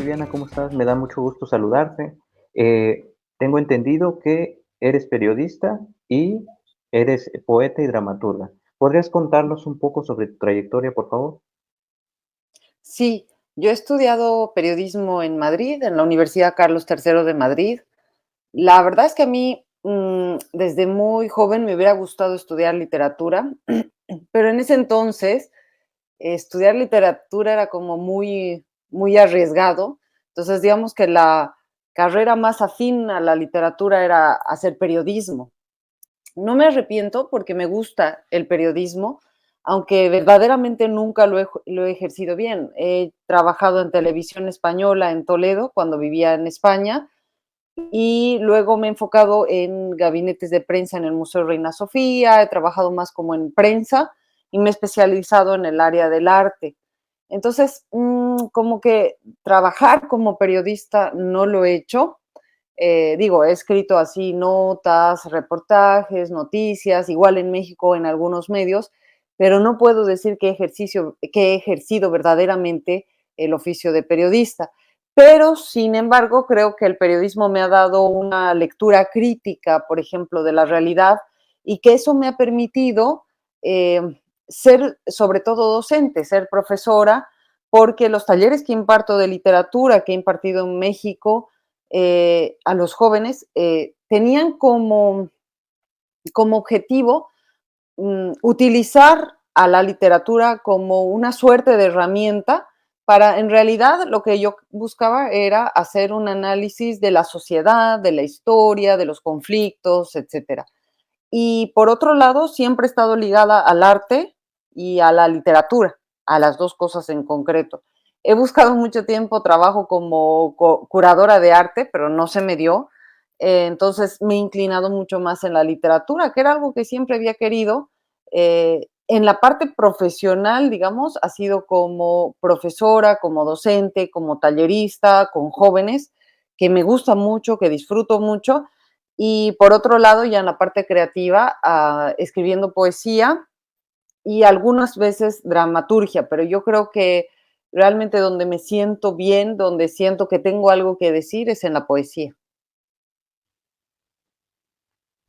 Viviana, ¿cómo estás? Me da mucho gusto saludarte. Tengo entendido que eres periodista y eres poeta y dramaturga. ¿Podrías contarnos un poco sobre tu trayectoria, por favor? Sí, yo he estudiado periodismo en Madrid, en la Universidad Carlos III de Madrid. La verdad es que a mí, desde muy joven me hubiera gustado estudiar literatura, pero en ese entonces estudiar literatura era como muy arriesgado. Entonces, digamos que la carrera más afín a la literatura era hacer periodismo. No me arrepiento porque me gusta el periodismo, aunque verdaderamente nunca lo he ejercido bien. He trabajado en televisión española en Toledo cuando vivía en España y luego me he enfocado en gabinetes de prensa en el Museo Reina Sofía, he trabajado más como en prensa y me he especializado en el área del arte. Entonces, como que trabajar como periodista no lo he hecho. Digo, he escrito así notas, reportajes, noticias, igual en México en algunos medios, pero no puedo decir que he ejercido verdaderamente el oficio de periodista. Pero, sin embargo, creo que el periodismo me ha dado una lectura crítica, por ejemplo, de la realidad y que eso me ha permitido eh, ser sobre todo docente, ser profesora, porque los talleres que imparto de literatura que he impartido en México a los jóvenes tenían como objetivo utilizar a la literatura como una suerte de herramienta para, en realidad, lo que yo buscaba era hacer un análisis de la sociedad, de la historia, de los conflictos, etcétera. Y por otro lado, siempre he estado ligada al arte y a la literatura, a las dos cosas en concreto. He buscado mucho tiempo trabajo como curadora de arte, pero no se me dio. Entonces me he inclinado mucho más en la literatura, que era algo que siempre había querido. En la parte profesional, digamos, ha sido como profesora, como docente, como tallerista, con jóvenes, que me gusta mucho, que disfruto mucho, y por otro lado, ya en la parte creativa, escribiendo poesía y algunas veces dramaturgia, pero yo creo que realmente donde me siento bien, donde siento que tengo algo que decir es en la poesía.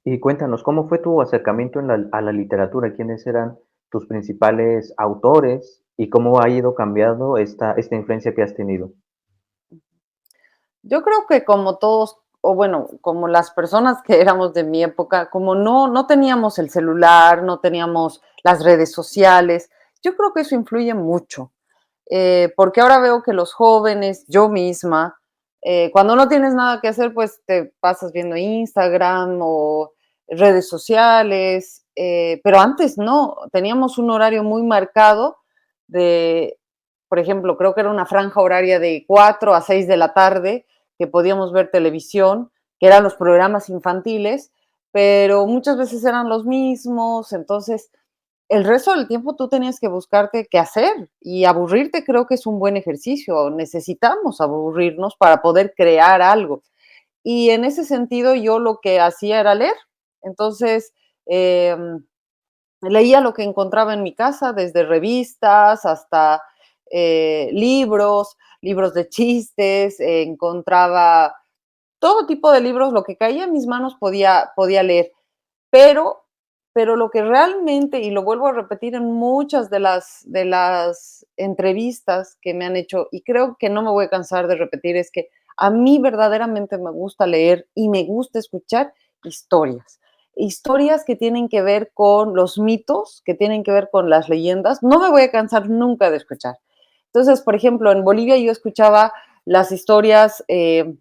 Y cuéntanos, ¿cómo fue tu acercamiento a la literatura? ¿Quiénes eran tus principales autores y cómo ha ido cambiando esta influencia que has tenido? Yo creo que como todos, o bueno, como las personas que éramos de mi época, como no teníamos el celular, no teníamos las redes sociales, yo creo que eso influye mucho. Porque ahora veo que los jóvenes, yo misma, cuando no tienes nada que hacer, pues te pasas viendo Instagram o redes sociales, pero antes no, teníamos un horario muy marcado de, por ejemplo, creo que era una franja horaria de 4 a 6 de la tarde que podíamos ver televisión, que eran los programas infantiles, pero muchas veces eran los mismos, entonces el resto del tiempo tú tenías que buscarte qué hacer y aburrirte creo que es un buen ejercicio. Necesitamos aburrirnos para poder crear algo. Y en ese sentido yo lo que hacía era leer. Entonces, leía lo que encontraba en mi casa, desde revistas hasta libros de chistes, encontraba todo tipo de libros, lo que caía en mis manos podía leer. Pero pero lo que realmente, y lo vuelvo a repetir en muchas de las entrevistas que me han hecho, y creo que no me voy a cansar de repetir, es que a mí verdaderamente me gusta leer y me gusta escuchar historias. Historias que tienen que ver con los mitos, que tienen que ver con las leyendas. No me voy a cansar nunca de escuchar. Entonces, por ejemplo, en Bolivia yo escuchaba las historias, de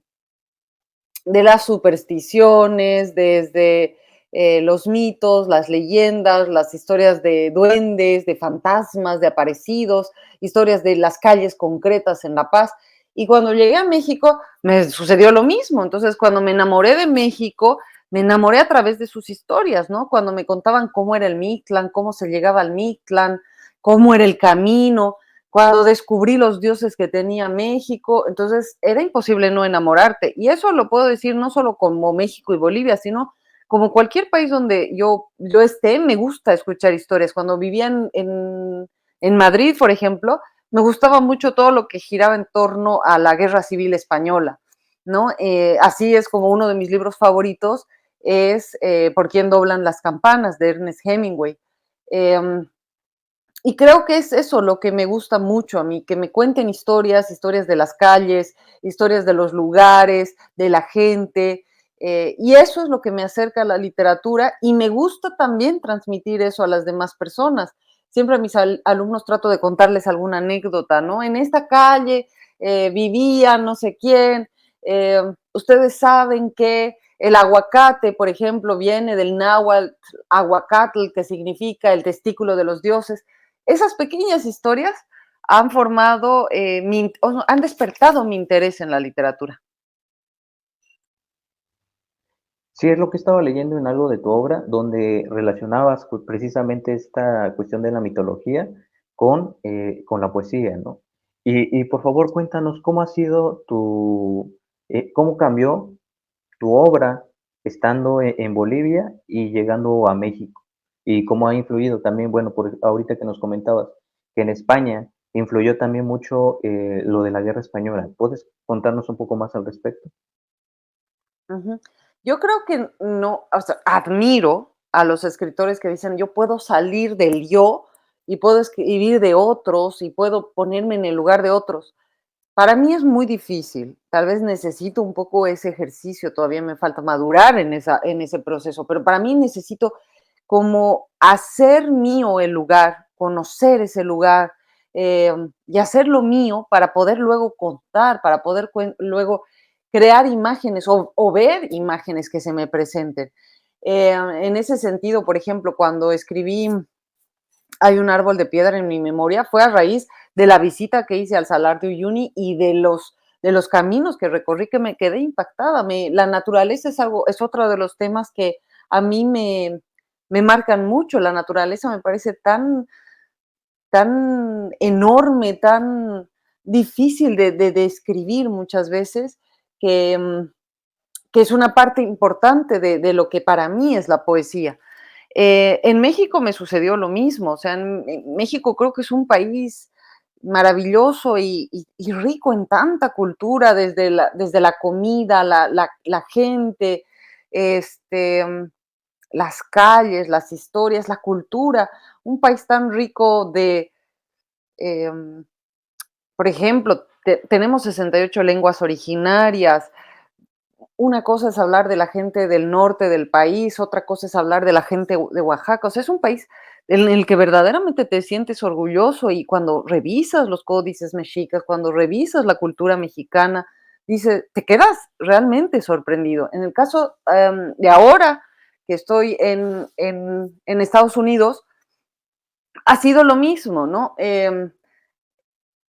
las supersticiones, desde los mitos, las leyendas, las historias de duendes, de fantasmas, de aparecidos, historias de las calles concretas en La Paz. Y cuando llegué a México me sucedió lo mismo. Entonces, cuando me enamoré de México, me enamoré a través de sus historias, ¿no? Cuando me contaban cómo era el Mictlán, cómo se llegaba al Mictlán, cómo era el camino, cuando descubrí los dioses que tenía México, entonces era imposible no enamorarte. Y eso lo puedo decir no solo como México y Bolivia, sino como cualquier país donde yo esté, me gusta escuchar historias. Cuando vivía en Madrid, por ejemplo, me gustaba mucho todo lo que giraba en torno a la Guerra Civil Española, ¿no? Así es como uno de mis libros favoritos es Por quién doblan las campanas, de Ernest Hemingway. Em, y creo que es eso lo que me gusta mucho a mí, que me cuenten historias, historias de las calles, historias de los lugares, de la gente, y eso es lo que me acerca a la literatura y me gusta también transmitir eso a las demás personas. Siempre a mis alumnos trato de contarles alguna anécdota, ¿no? En esta calle vivía no sé quién, ustedes saben que el aguacate, por ejemplo, viene del náhuatl aguacatl, que significa el testículo de los dioses. Esas pequeñas historias han formado, han despertado mi interés en la literatura. Sí, es lo que estaba leyendo en algo de tu obra, donde relacionabas precisamente esta cuestión de la mitología con la poesía, ¿no? Y por favor, cuéntanos cómo ha sido cómo cambió tu obra estando en Bolivia y llegando a México, y cómo ha influido también, bueno, ahorita que nos comentabas que en España influyó también mucho lo de la guerra española. ¿Puedes contarnos un poco más al respecto? Ujú. Yo creo que no, o sea, admiro a los escritores que dicen: "Yo puedo salir del yo y puedo escribir de otros y puedo ponerme en el lugar de otros". Para mí es muy difícil, tal vez necesito un poco ese ejercicio, todavía me falta madurar en ese proceso, pero para mí necesito como hacer mío el lugar, conocer ese lugar, y hacerlo mío para poder luego contar, para poder luego crear imágenes o ver imágenes que se me presenten. En ese sentido, por ejemplo, cuando escribí Hay un árbol de piedra en mi memoria, fue a raíz de la visita que hice al Salar de Uyuni y de los caminos que recorrí, que me quedé impactada. La naturaleza es otro de los temas que a mí me marcan mucho. La naturaleza me parece tan enorme, tan difícil de describir muchas veces, que, que es una parte importante de lo que para mí es la poesía. En México me sucedió lo mismo, o sea, en México creo que es un país maravilloso y rico en tanta cultura, desde la comida, la gente, este, las calles, las historias, la cultura, un país tan rico em, por ejemplo, tenemos 68 lenguas originarias. Una cosa es hablar de la gente del norte del país, otra cosa es hablar de la gente de Oaxaca. O sea, es un país en el que verdaderamente te sientes orgulloso y cuando revisas los códices mexicas, cuando revisas la cultura mexicana, te quedas realmente sorprendido. En el caso de ahora que estoy en Estados Unidos, ha sido lo mismo, ¿no?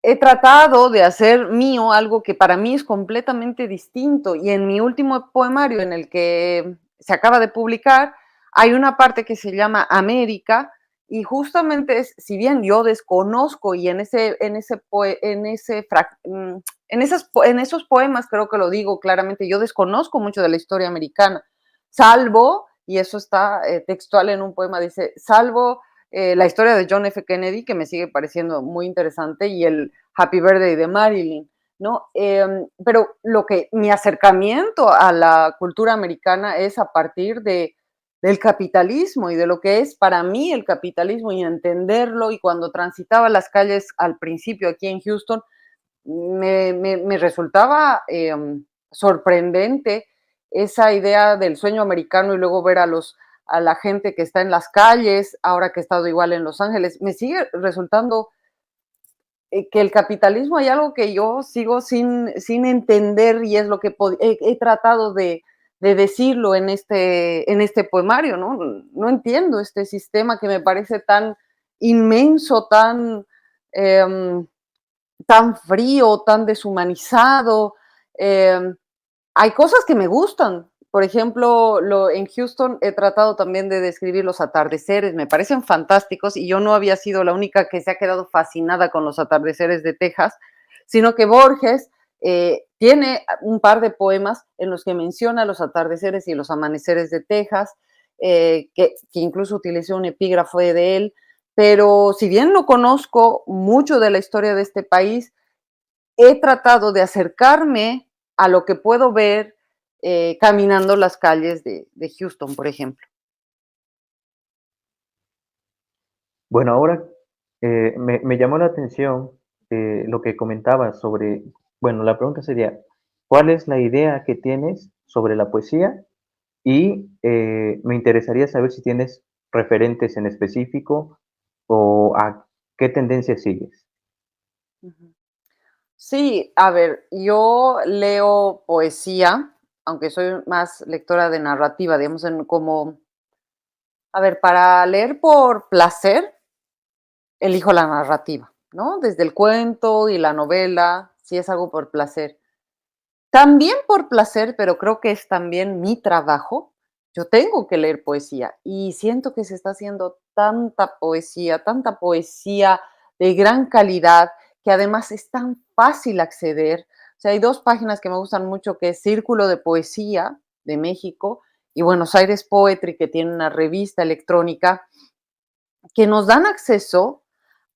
He tratado de hacer mío algo que para mí es completamente distinto y en mi último poemario en el que se acaba de publicar hay una parte que se llama América y justamente es, si bien yo desconozco y en esos poemas creo que lo digo claramente, yo desconozco mucho de la historia americana, salvo, y eso está textual en un poema, dice, salvo la historia de John F. Kennedy, que me sigue pareciendo muy interesante, y el Happy Birthday de Marilyn, ¿no? Pero mi acercamiento a la cultura americana es a partir del capitalismo y de lo que es para mí el capitalismo y entenderlo. Y cuando transitaba las calles al principio aquí en Houston, me resultaba sorprendente esa idea del sueño americano y luego ver a la gente que está en las calles, ahora que he estado igual en Los Ángeles, me sigue resultando que el capitalismo hay algo que yo sigo sin entender y es lo que he tratado de decirlo en este poemario, ¿no? No entiendo este sistema que me parece tan inmenso, em, tan frío, tan deshumanizado. Eh, Hay cosas que me gustan. Por ejemplo, en Houston he tratado también de describir los atardeceres, me parecen fantásticos y yo no había sido la única que se ha quedado fascinada con los atardeceres de Texas, sino que Borges tiene un par de poemas en los que menciona los atardeceres y los amaneceres de Texas, que incluso utilicé un epígrafe de él, pero si bien no conozco mucho de la historia de este país, he tratado de acercarme a lo que puedo ver caminando las calles de Houston, por ejemplo. Bueno, ahora me llamó la atención lo que comentabas sobre, bueno, la pregunta sería, ¿cuál es la idea que tienes sobre la poesía? Y me interesaría saber si tienes referentes en específico o a qué tendencia sigues. Ujú. Sí, a ver, yo leo poesía, aunque soy más lectora de narrativa, digamos, como, a ver, para leer por placer, elijo la narrativa, ¿no? Desde el cuento y la novela, si es algo por placer. También por placer, pero creo que es también mi trabajo. Yo tengo que leer poesía y siento que se está haciendo tanta poesía de gran calidad, que además es tan fácil acceder. O sea, hay 2 páginas que me gustan mucho, que es Círculo de Poesía de México y Buenos Aires Poetry, que tiene una revista electrónica, que nos dan acceso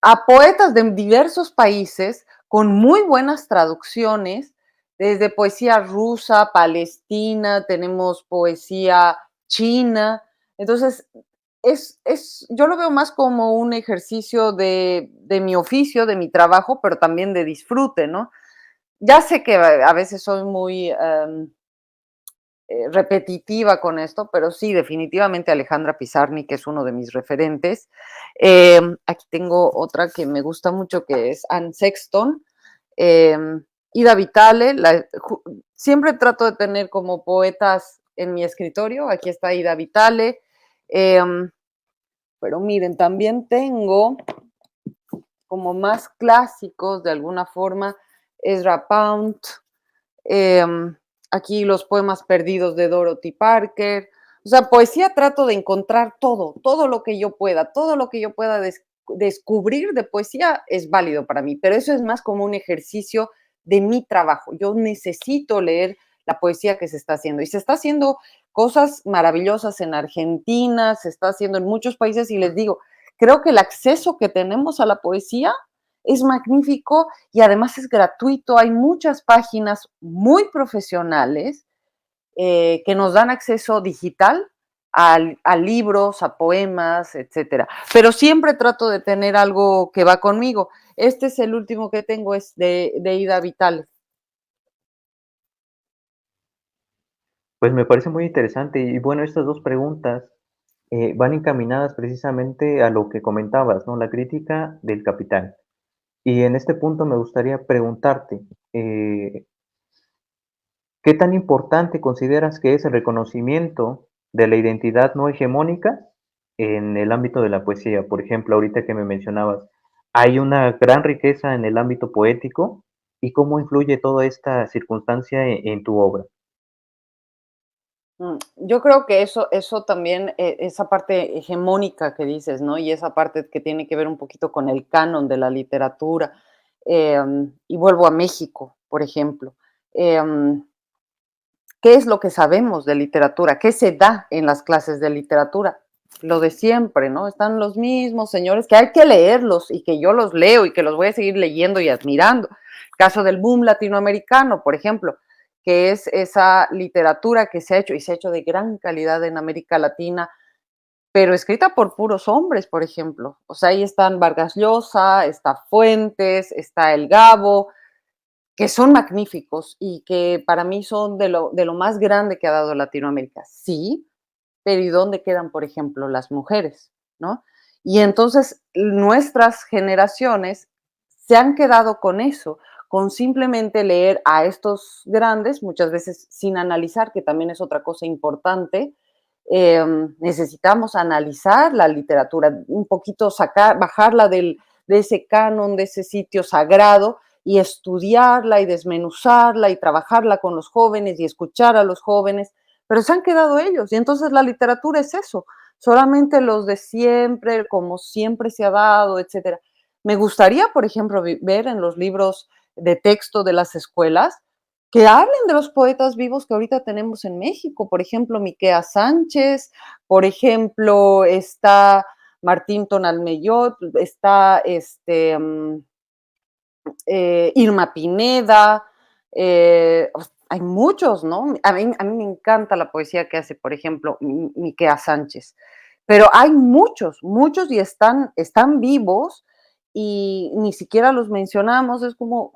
a poetas de diversos países con muy buenas traducciones, desde poesía rusa, palestina, tenemos poesía china. Entonces, yo lo veo más como un ejercicio de mi oficio, de mi trabajo, pero también de disfrute, ¿no? Ya sé que a veces soy muy repetitiva con esto, pero sí, definitivamente Alejandra Pizarnik es uno de mis referentes. Aquí tengo otra que me gusta mucho, que es Anne Sexton. Eh, Ida Vitale, siempre trato de tener como poetas en mi escritorio. Aquí está Ida Vitale. Eh, pero miren, también tengo como más clásicos de alguna forma, Ezra Pound, aquí los poemas perdidos de Dorothy Parker. O sea, poesía trato de encontrar todo lo que yo pueda, todo lo que yo pueda descubrir de poesía es válido para mí, pero eso es más como un ejercicio de mi trabajo. Yo necesito leer la poesía que se está haciendo y se está haciendo cosas maravillosas en Argentina, se está haciendo en muchos países y les digo, creo que el acceso que tenemos a la poesía es magnífico y además es gratuito. Hay muchas páginas muy profesionales que nos dan acceso digital a libros, a poemas, etcétera. Pero siempre trato de tener algo que va conmigo. Este es el último que tengo, es de Ida Vitales. Pues me parece muy interesante y bueno, estas dos preguntas van encaminadas precisamente a lo que comentabas, ¿no? La crítica del capital. Y en este punto me gustaría preguntarte, eh, ¿qué tan importante consideras que es el reconocimiento de la identidad no hegemónica en el ámbito de la poesía? Por ejemplo, ahorita que me mencionabas, hay una gran riqueza en el ámbito poético y cómo influye toda esta circunstancia en tu obra. Yo creo que eso también, esa parte hegemónica que dices, ¿no? Y esa parte que tiene que ver un poquito con el canon de la literatura. Y vuelvo a México, por ejemplo. Em, ¿Qué es lo que sabemos de literatura? ¿Qué se da en las clases de literatura? Lo de siempre, ¿no? Están los mismos señores que hay que leerlos y que yo los leo y que los voy a seguir leyendo y admirando. Caso del boom latinoamericano, por ejemplo, que es esa literatura que se ha hecho y se ha hecho de gran calidad en América Latina, pero escrita por puros hombres, por ejemplo. O sea, ahí están Vargas Llosa, está Fuentes, está El Gabo, que son magníficos y que para mí son de lo más grande que ha dado Latinoamérica. Sí, pero ¿y dónde quedan, por ejemplo, las mujeres? ¿No? Y entonces nuestras generaciones se han quedado con eso, con simplemente leer a estos grandes, muchas veces sin analizar, que también es otra cosa importante. Necesitamos analizar la literatura, un poquito sacar, bajarla de ese canon, de ese sitio sagrado y estudiarla y desmenuzarla y trabajarla con los jóvenes y escuchar a los jóvenes, pero se han quedado ellos y entonces la literatura es eso, solamente los de siempre, como siempre se ha dado, etcétera. Me gustaría, por ejemplo, ver en los libros de texto de las escuelas que hablen de los poetas vivos que ahorita tenemos en México, por ejemplo, Miquea Sánchez, por ejemplo, está Martín Tonalmeyot, está Irma Pineda, hay muchos, ¿no? A mí me encanta la poesía que hace, por ejemplo, Miquea Sánchez, pero hay muchos, muchos y están vivos y ni siquiera los mencionamos, es como,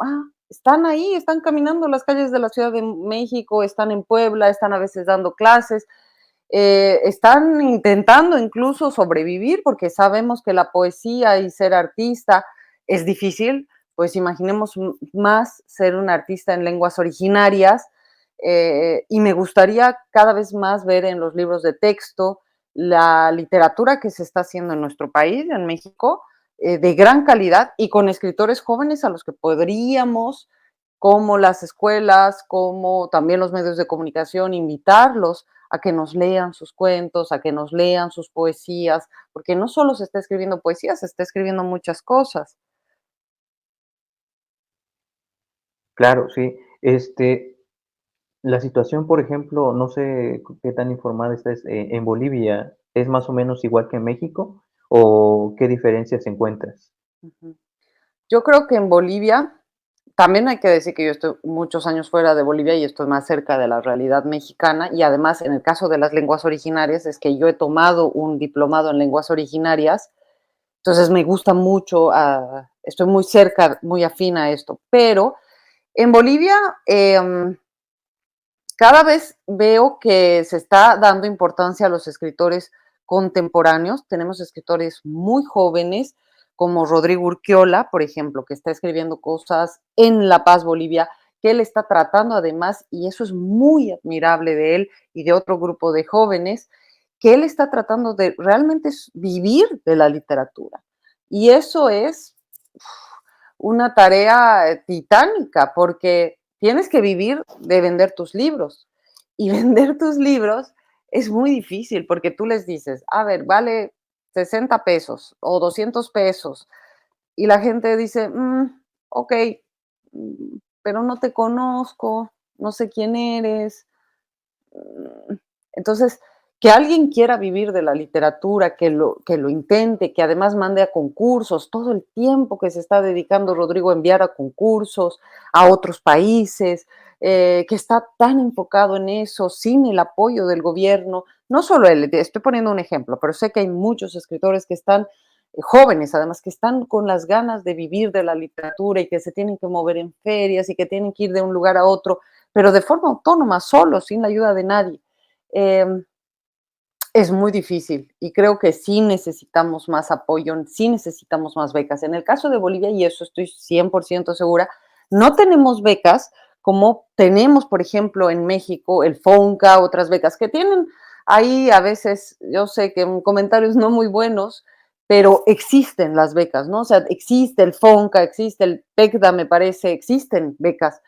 están ahí, están caminando las calles de la Ciudad de México, están en Puebla, están a veces dando clases, están intentando incluso sobrevivir porque sabemos que la poesía y ser artista es difícil, pues imaginemos más ser un artista en lenguas originarias, y me gustaría cada vez más ver en los libros de texto la literatura que se está haciendo en nuestro país, en México, de gran calidad y con escritores jóvenes a los que podríamos, como las escuelas, como también los medios de comunicación, invitarlos a que nos lean sus cuentos, a que nos lean sus poesías, porque no solo se está escribiendo poesía, se está escribiendo muchas cosas. Claro, sí. La situación, por ejemplo, no sé qué tan informada estés, en Bolivia, ¿es más o menos igual que en México o qué diferencias encuentras? Ujú. Yo creo que en Bolivia, también hay que decir que yo estoy muchos años fuera de Bolivia y estoy más cerca de la realidad mexicana y además en el caso de las lenguas originarias es que yo he tomado un diplomado en lenguas originarias, entonces me gusta mucho, estoy muy cerca, muy afín a esto, pero en Bolivia cada vez veo que se está dando importancia a los escritores contemporáneos. Tenemos escritores muy jóvenes, como Rodrigo Urquiola, por ejemplo, que está escribiendo cosas en La Paz, Bolivia, que él está tratando además, y eso es muy admirable de él y de otro grupo de jóvenes, que él está tratando de realmente vivir de la literatura. Y eso es una tarea titánica porque tienes que vivir de vender tus libros y vender tus libros es muy difícil porque tú les dices, a ver, vale 60 pesos o 200 pesos y la gente dice, ok, pero no te conozco, no sé quién eres, Mm, entonces, que alguien quiera vivir de la literatura, que lo intente, que además mande a concursos, todo el tiempo que se está dedicando Rodrigo a enviar a concursos a otros países, que está tan enfocado en eso, sin el apoyo del gobierno. No solo él, estoy poniendo un ejemplo, pero sé que hay muchos escritores que están jóvenes, además, que están con las ganas de vivir de la literatura y que se tienen que mover en ferias y que tienen que ir de un lugar a otro pero de forma autónoma, solo, sin la ayuda de nadie. Em, es muy difícil y creo que sí necesitamos más apoyo, sí necesitamos más becas. En el caso de Bolivia, y eso estoy 100% segura, no tenemos becas como tenemos, por ejemplo, en México, el FONCA, otras becas que tienen ahí a veces, yo sé que comentarios no muy buenos, pero existen las becas, ¿no? O sea, existe el FONCA, existe el PECDA, me parece, existen becas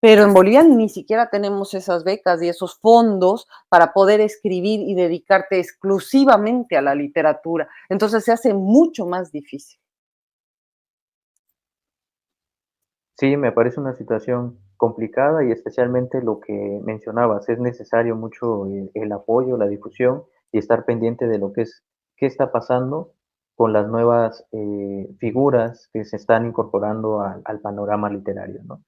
pero en Bolivia ni siquiera tenemos esas becas y esos fondos para poder escribir y dedicarte exclusivamente a la literatura. Entonces se hace mucho más difícil. Sí, me parece una situación complicada y especialmente lo que mencionabas, es necesario mucho el apoyo, la difusión y estar pendiente de lo que es, qué está pasando con las nuevas figuras que se están incorporando al panorama literario, ¿no?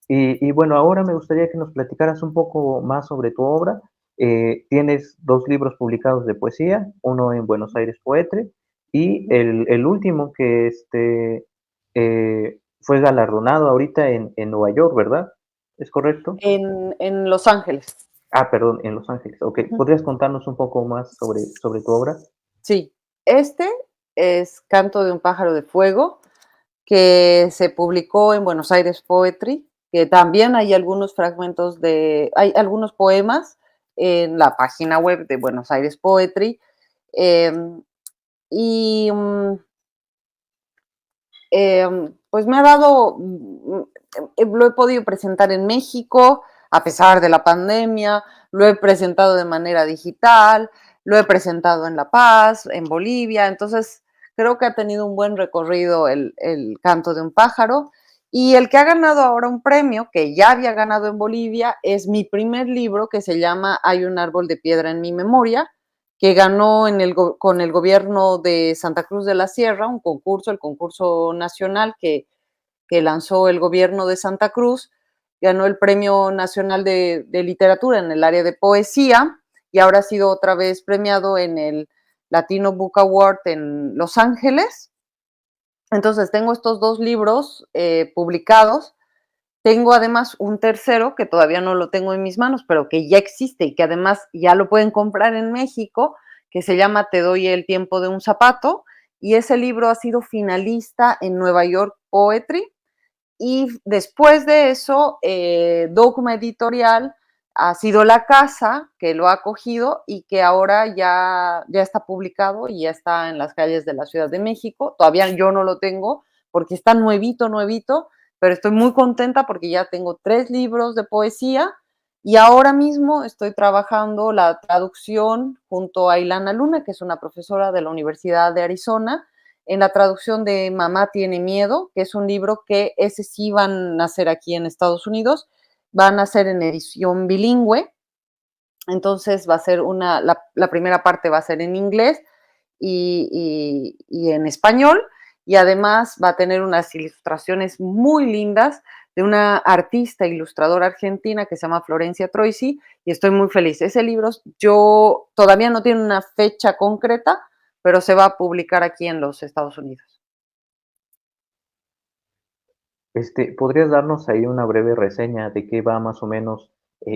Y bueno, ahora me gustaría que nos platicaras un poco más sobre tu obra. Tienes dos libros publicados de poesía, uno en Buenos Aires Poetry y el último que fue galardonado ahorita en Nueva York, ¿verdad? ¿Es correcto? En Los Ángeles. Perdón, en Los Ángeles. Ok, Ujú. ¿podrías contarnos un poco más sobre tu obra? Sí, este es Canto de un pájaro de fuego, que se publicó en Buenos Aires Poetry, que también hay algunos fragmentos hay algunos poemas en la página web de Buenos Aires Poetry. em, y pues me ha dado, lo he podido presentar en México a pesar de la pandemia, lo he presentado de manera digital, lo he presentado en La Paz, en Bolivia, entonces creo que ha tenido un buen recorrido el Canto de un pájaro. Y el que ha ganado ahora un premio, que ya había ganado en Bolivia, es mi primer libro que se llama Hay un árbol de piedra en mi memoria, que ganó con el gobierno de Santa Cruz de la Sierra, un concurso, el concurso nacional que lanzó el gobierno de Santa Cruz, ganó el Premio Nacional de Literatura en el área de poesía y ahora ha sido otra vez premiado en el Latino Book Award en Los Ángeles. Entonces tengo estos dos libros publicados. Tengo además un tercero que todavía no lo tengo en mis manos, pero que ya existe y que además ya lo pueden comprar en México, que se llama Te doy el tiempo de un zapato. Y ese libro ha sido finalista en Nueva York Poetry. Y después de eso, Dogma Editorial ha sido la casa que lo ha acogido y que ahora ya está publicado y ya está en las calles de la Ciudad de México. Todavía yo no lo tengo porque está nuevito, nuevito, pero estoy muy contenta porque ya tengo 3 libros de poesía y ahora mismo estoy trabajando la traducción junto a Ilana Luna, que es una profesora de la Universidad de Arizona, en la traducción de Mamá tiene miedo, que es un libro que ese sí van a hacer aquí en Estados Unidos, van a hacer en edición bilingüe, entonces va a ser la primera parte va a ser en inglés y en español, y además va a tener unas ilustraciones muy lindas de una artista ilustradora argentina que se llama Florencia Troisi, y estoy muy feliz. Ese libro yo todavía no tiene una fecha concreta, pero se va a publicar aquí en los Estados Unidos. ¿Podrías darnos ahí una breve reseña de qué va más o menos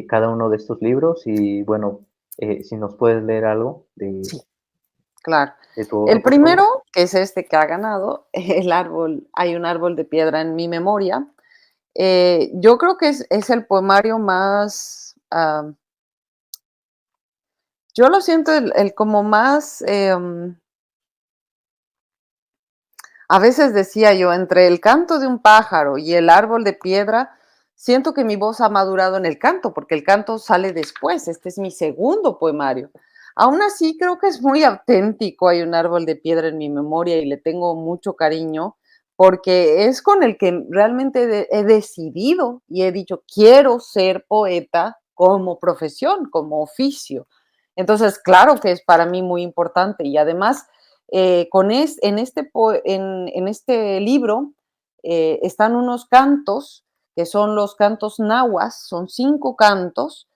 cada uno de estos libros? Y bueno, si nos puedes leer algo Sí, claro. de tu obra, El por favor. primero, que es este que ha ganado, el árbol, hay un árbol de piedra en mi memoria. Yo creo que es el poemario más, yo lo siento el como más, a veces decía yo, entre el canto de un pájaro y el árbol de piedra, siento que mi voz ha madurado en el canto, porque el canto sale después. Este es mi segundo poemario. Aún así, creo que es muy auténtico. Hay un árbol de piedra en mi memoria y le tengo mucho cariño, porque es con el que realmente he decidido y he dicho, quiero ser poeta como profesión, como oficio. Entonces, claro que es para mí muy importante y además en este libro están unos cantos que son los cantos nahuas, son 5 cantos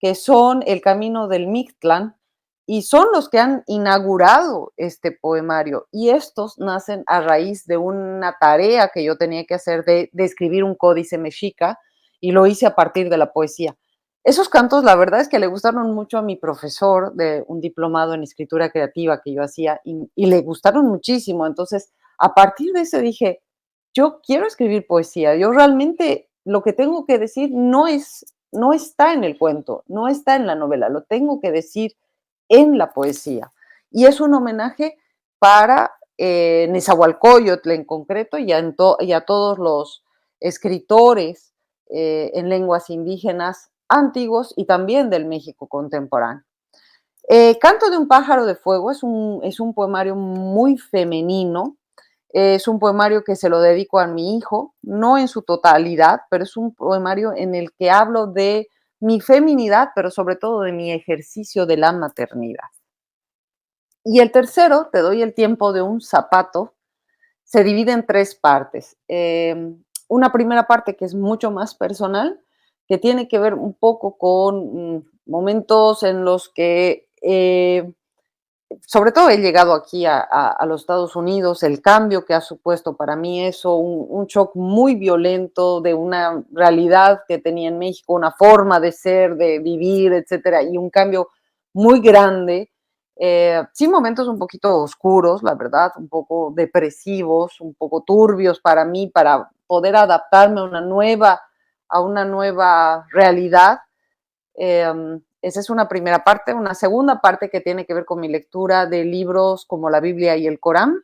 que son el camino del Mictlán y son los que han inaugurado este poemario. Y estos nacen a raíz de una tarea que yo tenía que hacer de escribir un códice mexica y lo hice a partir de la poesía. Esos cantos, la verdad es que le gustaron mucho a mi profesor de un diplomado en escritura creativa que yo hacía y le gustaron muchísimo. Entonces, a partir de eso dije, yo quiero escribir poesía. Yo realmente lo que tengo que decir no está en el cuento, no está en la novela, lo tengo que decir en la poesía. Y es un homenaje para Nezahualcóyotl en concreto y a todos los escritores en lenguas indígenas antiguos y también del México contemporáneo. Canto de un pájaro de fuego es un poemario muy femenino, es un poemario que se lo dedico a mi hijo, no en su totalidad, pero es un poemario en el que hablo de mi feminidad, pero sobre todo de mi ejercicio de la maternidad. Y el tercero, Te doy el tiempo de un zapato, se divide en 3 partes. Una primera parte que es mucho más personal, que tiene que ver un poco con momentos en los que sobre todo he llegado aquí a los Estados Unidos, el cambio que ha supuesto para mí eso, un shock muy violento de una realidad que tenía en México, una forma de ser, de vivir, etcétera, y un cambio muy grande. Sí, momentos un poquito oscuros, la verdad, un poco depresivos, un poco turbios para mí, para poder adaptarme a una nueva realidad. Esa es una primera parte. Una segunda parte que tiene que ver con mi lectura de libros como la Biblia y el Corán.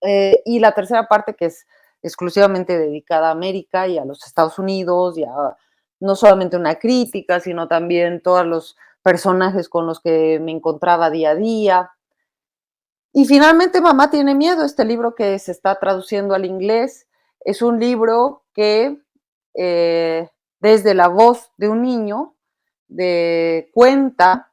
Y la tercera parte que es exclusivamente dedicada a América y a los Estados Unidos y a no solamente una crítica, sino también todos los personajes con los que me encontraba día a día. Y finalmente, Mamá tiene miedo, este libro que se está traduciendo al inglés, es un libro que desde la voz de un niño cuenta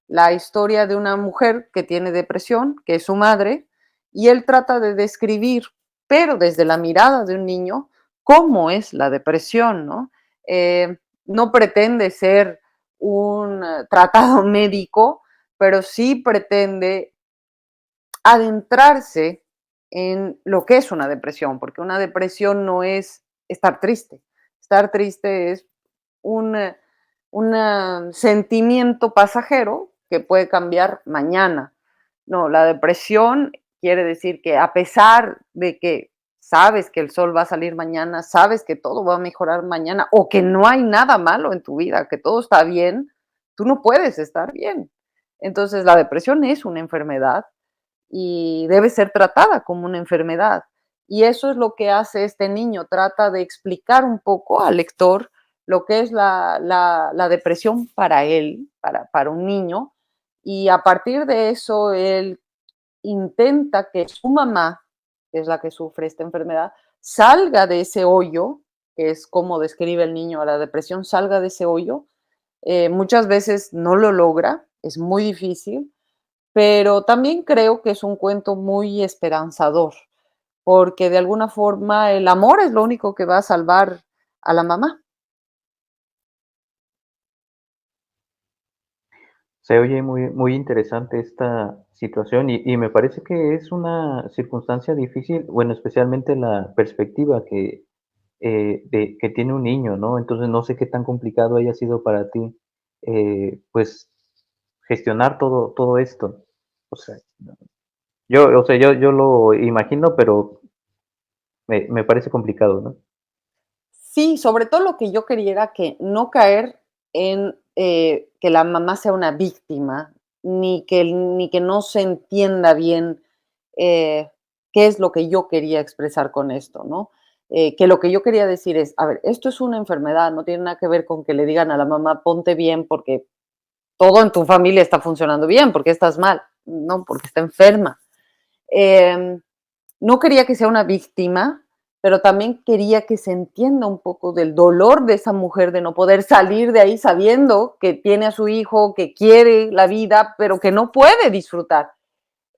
la historia de una mujer que tiene depresión, que es su madre, y él trata de describir, pero desde la mirada de un niño, cómo es la depresión, ¿no? No pretende ser un tratado médico, pero sí pretende adentrarse en lo que es una depresión, porque una depresión no es estar triste. Estar triste es un, un sentimiento pasajero que puede cambiar mañana. No, la depresión quiere decir que a pesar de que sabes que el sol va a salir mañana, sabes que todo va a mejorar mañana o que no hay nada malo en tu vida, que todo está bien, tú no puedes estar bien. Entonces, la depresión es una enfermedad y debe ser tratada como una enfermedad. Y eso es lo que hace este niño, trata de explicar un poco al lector lo que es la depresión para él, para un niño, y a partir de eso él intenta que su mamá, que es la que sufre esta enfermedad, salga de ese hoyo, que es como describe el niño a la depresión, salga de ese hoyo. Muchas veces no lo logra, es muy difícil, pero también creo que es un cuento muy esperanzador, porque de alguna forma el amor es lo único que va a salvar a la mamá. Se oye muy, muy interesante esta situación y me parece que es una circunstancia difícil, bueno, especialmente la perspectiva que tiene un niño, ¿no? Entonces no sé qué tan complicado haya sido para ti, pues gestionar todo esto. O sea, yo lo imagino, pero me parece complicado, ¿no? Sí, sobre todo lo que yo quería era que no caer en que la mamá sea una víctima, ni que no se entienda bien qué es lo que yo quería expresar con esto, ¿no? Que lo que yo quería decir es, a ver, esto es una enfermedad, no tiene nada que ver con que le digan a la mamá, ponte bien porque todo en tu familia está funcionando bien, porque estás mal, no, porque está enferma. Eh, no quería que sea una víctima, pero también quería que se entienda un poco del dolor de esa mujer de no poder salir de ahí sabiendo que tiene a su hijo, que quiere la vida, pero que no puede disfrutar.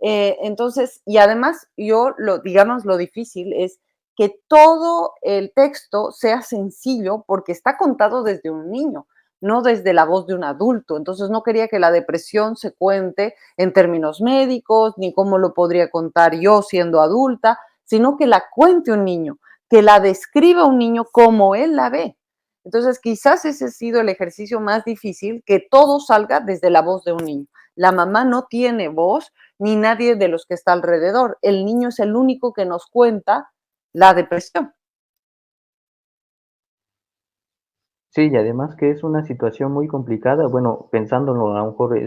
Entonces, y además yo, digamos, lo difícil es que todo el texto sea sencillo porque está contado desde un niño, no desde la voz de un adulto. Entonces no quería que la depresión se cuente en términos médicos, ni cómo lo podría contar yo siendo adulta, sino que la cuente un niño, que la describa un niño como él la ve. Entonces quizás ese ha sido el ejercicio más difícil, que todo salga desde la voz de un niño. La mamá no tiene voz, ni nadie de los que está alrededor. El niño es el único que nos cuenta la depresión. Sí, y además que es una situación muy complicada, bueno, pensándolo a lo mejor,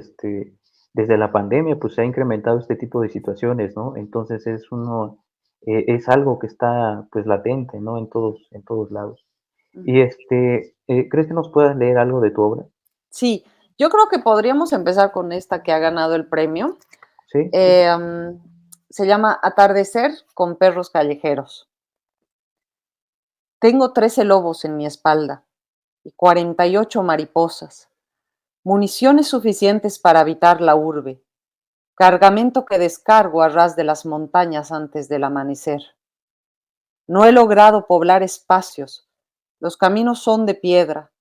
desde la pandemia, pues se ha incrementado este tipo de situaciones, ¿no? Entonces es algo que está, pues, latente, ¿no? En todos lados. Y, ¿crees que nos puedas leer algo de tu obra? Sí, yo creo que podríamos empezar con esta que ha ganado el premio. Sí, sí, sí. Eh, um, Se llama Atardecer con perros callejeros. Tengo 13 lobos en mi espalda y 48 mariposas, municiones suficientes para habitar la urbe, cargamento que descargo a ras de las montañas antes del amanecer. No he logrado poblar espacios, los caminos son de piedra,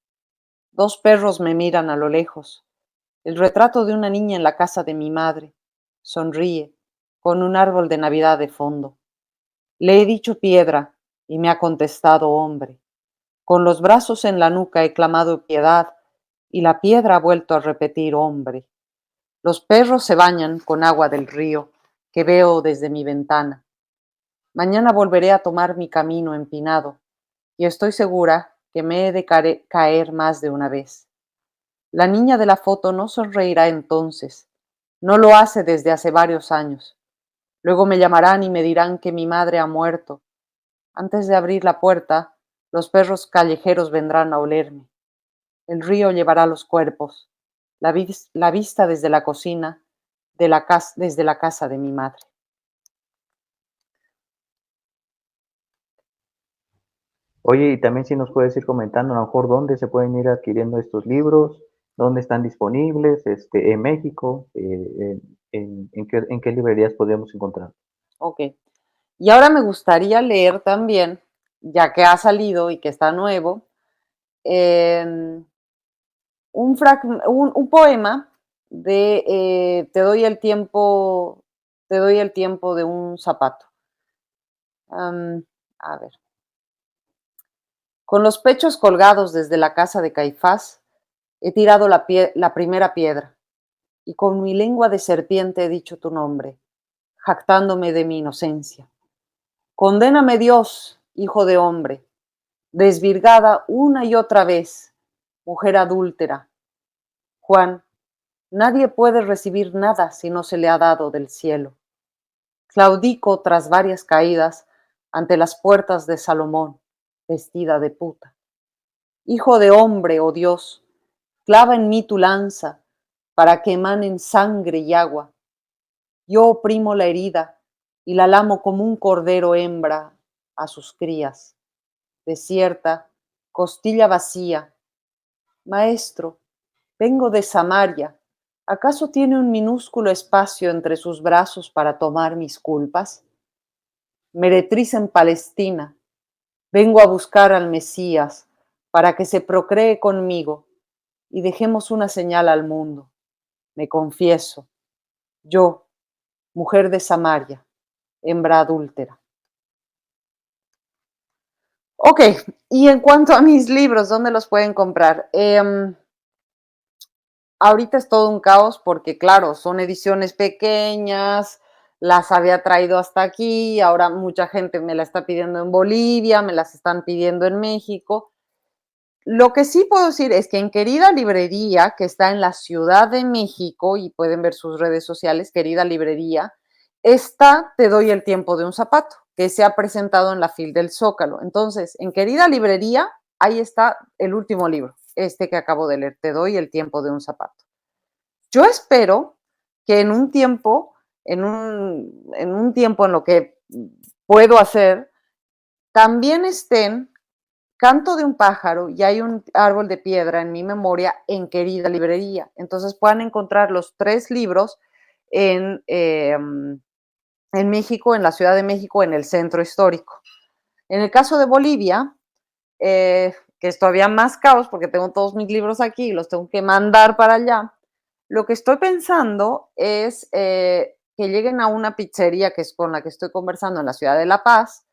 2 perros me miran a lo lejos, el retrato de una niña en la casa de mi madre, sonríe, con un árbol de Navidad de fondo. Le he dicho piedra y me ha contestado hombre. Con los brazos en la nuca he clamado piedad y la piedra ha vuelto a repetir hombre. Los perros se bañan con agua del río que veo desde mi ventana. Mañana volveré a tomar mi camino empinado y estoy segura que me he de caer más de una vez. La niña de la foto no sonreirá entonces. No lo hace desde hace varios años. Luego me llamarán y me dirán que mi madre ha muerto. Antes de abrir la puerta, los perros callejeros vendrán a olerme. El río llevará los cuerpos. La vista desde la cocina, desde la casa de mi madre. Oye, y también si nos puedes ir comentando a lo mejor dónde se pueden ir adquiriendo estos libros, ¿Dónde están disponibles? En México, ¿en qué librerías podríamos encontrar? Ok. Y ahora me gustaría leer también, ya que ha salido y que está nuevo, em, un poema de te doy el tiempo de un zapato. A ver. Con los pechos colgados desde la casa de Caifás, he tirado la primera piedra, y con mi lengua de serpiente he dicho tu nombre, jactándome de mi inocencia. Condéname Dios, hijo de hombre, desvirgada una y otra vez, mujer adúltera. Juan, nadie puede recibir nada si no se le ha dado del cielo. Claudico tras varias caídas ante las puertas de Salomón, vestida de puta. Hijo de hombre, oh Dios, clava en mí tu lanza para que emanen sangre y agua. Yo oprimo la herida y la lamo como un cordero hembra a sus crías. Desierta, costilla vacía. Maestro, vengo de Samaria. ¿Acaso tiene un minúsculo espacio entre sus brazos para tomar mis culpas? Meretriz en Palestina, vengo a buscar al Mesías para que se procree conmigo y dejemos una señal al mundo. Me confieso, yo, mujer de Samaria, hembra adúltera. Ok, y en cuanto a mis libros, ¿dónde los pueden comprar? Ahorita es todo un caos porque, claro, son ediciones pequeñas, las había traído hasta aquí, ahora mucha gente me la está pidiendo en Bolivia, me las están pidiendo en México. Lo que sí puedo decir es que en Querida Librería, que está en la Ciudad de México, y pueden ver sus redes sociales, Querida Librería, está Te doy el tiempo de un zapato, que se ha presentado en la FIL del Zócalo. Entonces, en Querida Librería, ahí está el último libro, este que acabo de leer, Te doy el tiempo de un zapato. Yo espero que en un tiempo en lo que puedo hacer, también estén Canto de un pájaro y Hay un árbol de piedra en mi memoria en Querida Librería. Entonces puedan encontrar los 3 libros en, en México, en la Ciudad de México, en el centro histórico. En el caso de Bolivia, que es todavía más caos porque tengo todos mis libros aquí y los tengo que mandar para allá, lo que estoy pensando es que lleguen a una pizzería que es con la que estoy conversando en la ciudad de La Paz,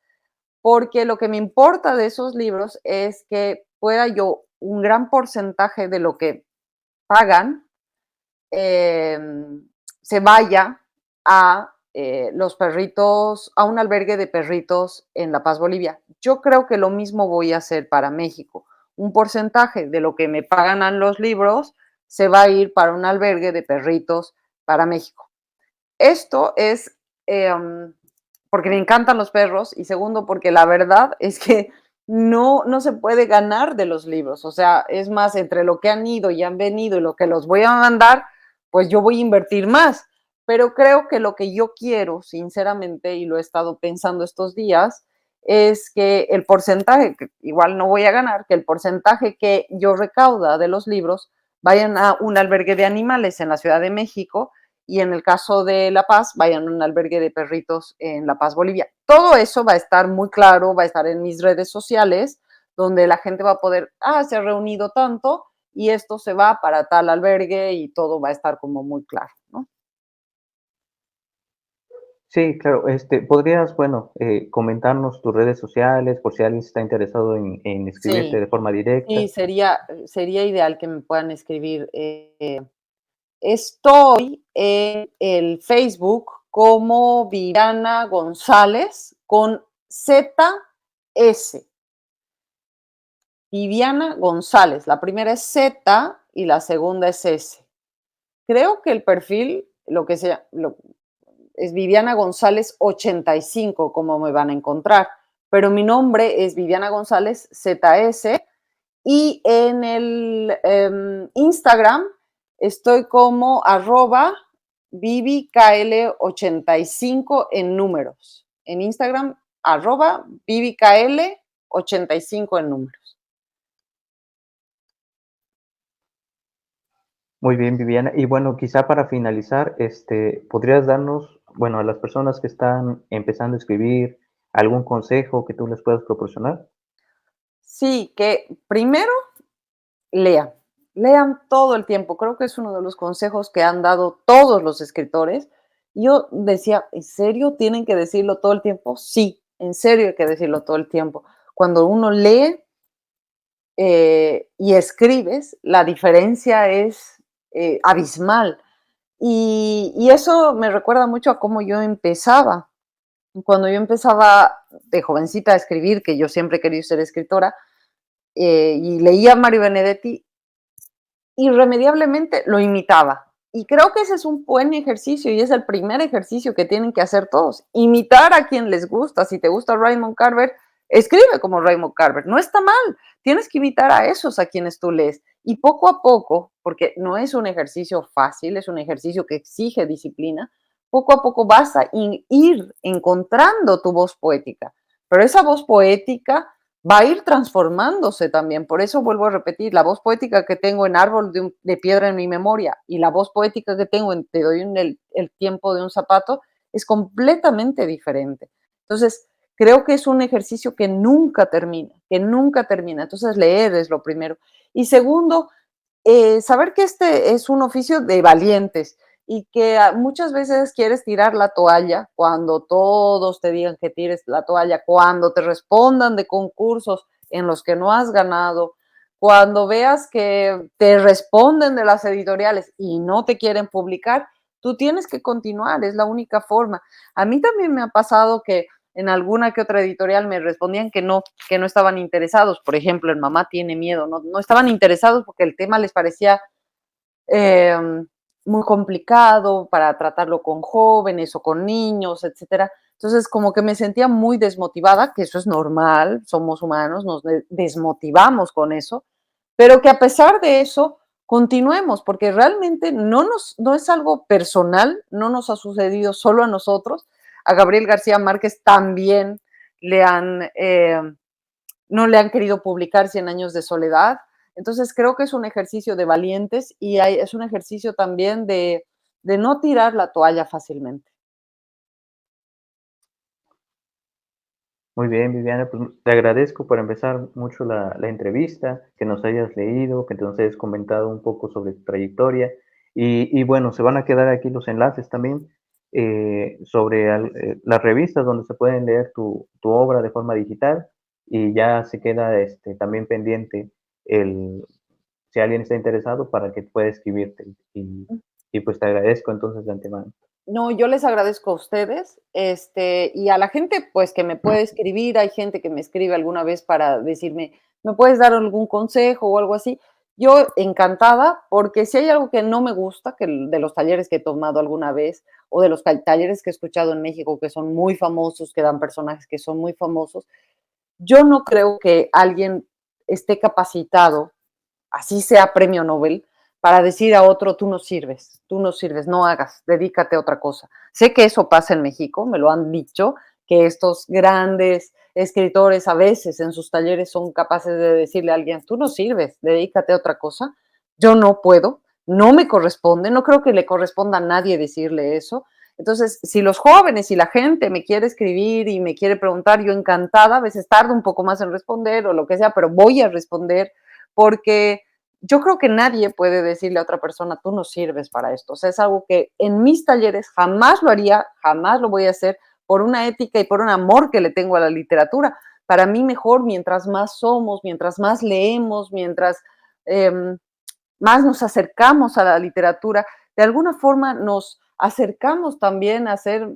porque lo que me importa de esos libros es que pueda yo un gran porcentaje de lo que pagan eh, se vaya a los perritos, a un albergue de perritos en La Paz, Bolivia. Yo creo que lo mismo voy a hacer para México. Un porcentaje de lo que me pagan a los libros se va a ir para un albergue de perritos para México. Esto es porque me encantan los perros y segundo porque la verdad es que no se puede ganar de los libros. O sea, es más, entre lo que han ido y han venido y lo que los voy a mandar, pues yo voy a invertir más. Pero creo que lo que yo quiero, sinceramente, y lo he estado pensando estos días, es que el porcentaje, que igual no voy a ganar, que el porcentaje que yo recauda de los libros vayan a un albergue de animales en la Ciudad de México y en el caso de La Paz, vayan a un albergue de perritos en La Paz, Bolivia. Todo eso va a estar muy claro, va a estar en mis redes sociales, donde la gente va a poder, se ha reunido tanto y esto se va para tal albergue y todo va a estar como muy claro, ¿no? Sí, claro, podrías, bueno, comentarnos tus redes sociales por si alguien está interesado en escribirte Sí, de forma sí, directa. sería ideal que me puedan escribir. Estoy en el Facebook como Viviana González con ZS. Viviana González. La primera es Z y la segunda es S. Creo que el perfil, lo que sea, es Viviana González 85, como me van a encontrar. Pero mi nombre es Viviana González ZS y en el Instagram estoy como @ViviKL85 en números. En Instagram, @ViviKL85 en números. Muy bien, Viviana. Y bueno, quizá para finalizar, ¿podrías darnos, bueno, a las personas que están empezando a escribir, algún consejo que tú les puedas proporcionar? Sí, que primero lean, lean todo el tiempo. Creo que es uno de los consejos que han dado todos los escritores. Yo decía, ¿en serio tienen que decirlo todo el tiempo? Sí, en serio hay que decirlo todo el tiempo. Cuando uno lee y escribes, la diferencia es abismal. Y eso me recuerda mucho a cómo yo empezaba. Cuando yo empezaba de jovencita a escribir, que yo siempre he querido ser escritora, y leía a Mario Benedetti, irremediablemente lo imitaba. Y creo que ese es un buen ejercicio y es el primer ejercicio que tienen que hacer todos. Imitar a quien les gusta. Si te gusta Raymond Carver, escribe como Raymond Carver. No está mal. Tienes que imitar a esos a quienes tú lees. Y poco a poco, porque no es un ejercicio fácil, es un ejercicio que exige disciplina, poco a poco vas a ir encontrando tu voz poética. Pero esa voz poética va a ir transformándose también. Por eso vuelvo a repetir, la voz poética que tengo en Árbol de Piedra en mi memoria y la voz poética que tengo en Te doy el tiempo de un zapato es completamente diferente. Entonces, creo que es un ejercicio que nunca termina, que nunca termina. Entonces, leer es lo primero. Y segundo, saber que este es un oficio de valientes y que muchas veces quieres tirar la toalla cuando todos te digan que tires la toalla, cuando te respondan de concursos en los que no has ganado, cuando veas que te responden de las editoriales y no te quieren publicar, tú tienes que continuar, es la única forma. A mí también me ha pasado que en alguna que otra editorial me respondían que no estaban interesados. Por ejemplo, en Mamá tiene miedo, no estaban interesados porque el tema les parecía eh, muy complicado para tratarlo con jóvenes o con niños, etcétera. Entonces, como que me sentía muy desmotivada, que eso es normal, somos humanos, nos desmotivamos con eso, pero que a pesar de eso, continuemos, porque realmente no es algo personal, no nos ha sucedido solo a nosotros. A Gabriel García Márquez también le han, no le han querido publicar Cien años de soledad. Entonces creo que es un ejercicio de valientes y es un ejercicio también de no tirar la toalla fácilmente. Muy bien, Viviana, pues te agradezco por empezar mucho la entrevista, que nos hayas leído, que nos hayas comentado un poco sobre tu trayectoria. Y bueno, se van a quedar aquí los enlaces también sobre las revistas donde se pueden leer tu obra de forma digital y ya se queda también pendiente el, si alguien está interesado para que pueda escribirte. Y pues te agradezco entonces de antemano. No, yo les agradezco a ustedes, y a la gente, pues, que me puede escribir. Hay gente que me escribe alguna vez para decirme: "¿Me puedes dar algún consejo?", o algo así. Yo encantada, porque si hay algo que no me gusta, que de los talleres que he tomado alguna vez, o de los talleres que he escuchado en México, que son muy famosos, que dan personajes que son muy famosos, yo no creo que alguien esté capacitado, así sea premio Nobel, para decir a otro, tú no sirves, no hagas, dedícate a otra cosa. Sé que eso pasa en México, me lo han dicho, que estos grandes escritores a veces en sus talleres son capaces de decirle a alguien, tú no sirves, dedícate a otra cosa. Yo no puedo, no me corresponde, no creo que le corresponda a nadie decirle eso. Entonces, si los jóvenes y la gente me quiere escribir y me quiere preguntar, yo encantada, a veces tardo un poco más en responder o lo que sea, pero voy a responder porque yo creo que nadie puede decirle a otra persona, tú no sirves para esto. O sea, es algo que en mis talleres jamás lo haría, jamás lo voy a hacer por una ética y por un amor que le tengo a la literatura. Para mí mejor, mientras más somos, mientras más leemos, mientras eh, más nos acercamos a la literatura, de alguna forma nos acercamos también a ser,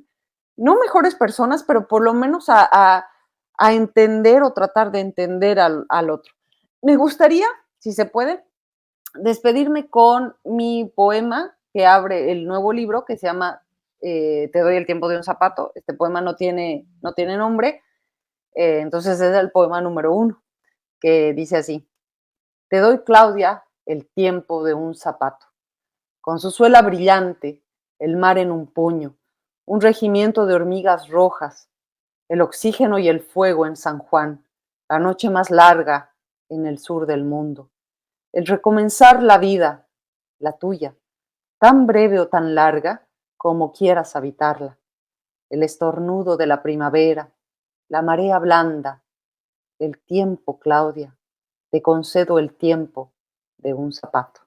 no mejores personas, pero por lo menos a entender o tratar de entender al otro. Me gustaría, si se puede, despedirme con mi poema que abre el nuevo libro que se llama Te doy el tiempo de un zapato. Este poema no tiene nombre, entonces es el poema número 1, que dice así: Te doy, Claudia, el tiempo de un zapato, con su suela brillante, el mar en un puño, un regimiento de hormigas rojas, el oxígeno y el fuego en San Juan, la noche más larga en el sur del mundo, el recomenzar la vida, la tuya, tan breve o tan larga como quieras habitarla. El estornudo de la primavera, la marea blanda, el tiempo, Claudia, te concedo el tiempo de un zapato.